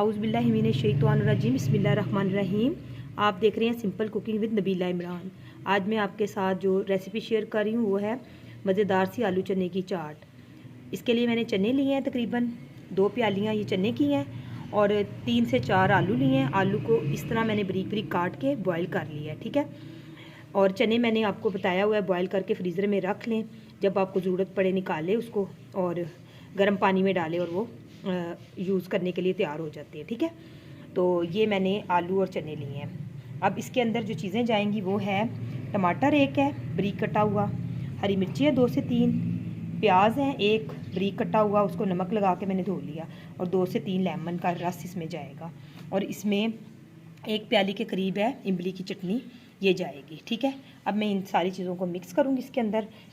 आउज़ बिल्लाहि मिनश शैतानिर रजीम बिस्मिल्लाहिर रहमानिर रहीम। आप देख रहे हैं simple cooking with Nabila Imran. आज मैं आपके साथ जो रेसिपी शेयर कर रही हूँ वो है मज़ेदार सी आलू चने की चाट। इसके लिए मैंने चने लिए हैं, तकरीबन 2 प्यालियाँ ये चने की हैं और 3 से 4 आलू लिए हैं। आलू को इस तरह मैंने बारीक बारीक काट के बॉयल कर लिया है, ठीक है। और चने मैंने आपको बताया हुआ है बॉयल करके फ्रीज़र में रख लें, जब आपको ज़रूरत पड़े निकालें उसको और गर्म पानी में डालें और वो यूज़ करने के लिए तैयार हो जाती है, ठीक है। तो ये मैंने आलू और चने लिए हैं। अब इसके अंदर जो चीज़ें जाएंगी वो है टमाटर एक है बारीक कटा हुआ, हरी मिर्ची है 2 से 3, प्याज है एक बारीक कटा हुआ, उसको नमक लगा के मैंने धो लिया, और 2 से 3 लेमन का रस इसमें जाएगा। और इसमें 1 प्याली के करीब है इमली की चटनी, ये जाएगी, ठीक है। अब मैं इन सारी चीज़ों को मिक्स करूँगी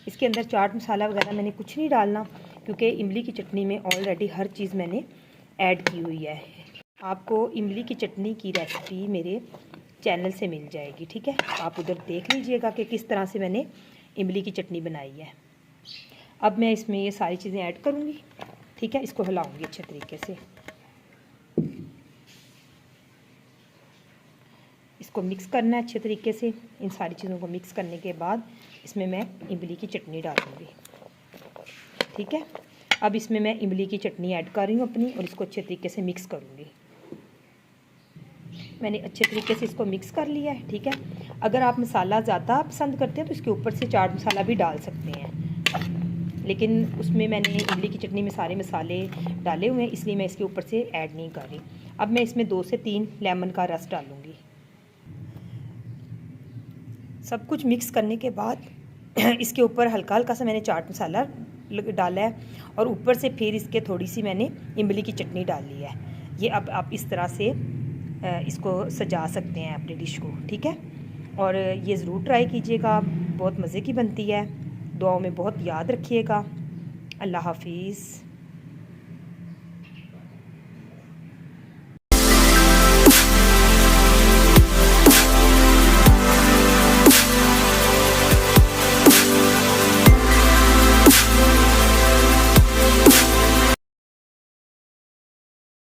इसके अंदर चाट मसाला वगैरह मैंने कुछ नहीं डालना, क्योंकि इमली की चटनी में ऑलरेडी हर चीज़ मैंने ऐड की हुई है। आपको इमली की चटनी की रेसिपी मेरे चैनल से मिल जाएगी, ठीक है। आप उधर देख लीजिएगा कि किस तरह से मैंने इमली की चटनी बनाई है। अब मैं इसमें ये सारी चीज़ें ऐड करूँगी, ठीक है। इसको हिलाऊँगी अच्छे तरीके से, इसको मिक्स करना है अच्छे तरीके से। इन सारी चीज़ों को मिक्स करने के बाद इसमें मैं इमली की चटनी डालूँगी, ठीक है। अब इसमें मैं इमली की चटनी ऐड कर रही हूँ अपनी, और इसको अच्छे तरीके से मिक्स करूँगी। मैंने अच्छे तरीके से इसको मिक्स कर लिया है, ठीक है। अगर आप मसाला ज़्यादा पसंद करते हैं तो इसके ऊपर से चाट मसाला भी डाल सकते हैं, लेकिन उसमें मैंने इमली की चटनी में सारे मसाले डाले हुए हैं, इसलिए मैं इसके ऊपर से ऐड नहीं कर रही। अब मैं इसमें 2 से 3 लेमन का रस डालूँगी। सब कुछ मिक्स करने के बाद इसके ऊपर हल्का हल्का सा मैंने चाट मसाला डाला है, और ऊपर से फिर इसके थोड़ी सी मैंने इमली की चटनी डाली है। ये अब आप इस तरह से इसको सजा सकते हैं अपनी डिश को, ठीक है। और ये ज़रूर ट्राई कीजिएगा, बहुत मज़े की बनती है। दुआओं में बहुत याद रखिएगा। अल्लाह हाफिज़।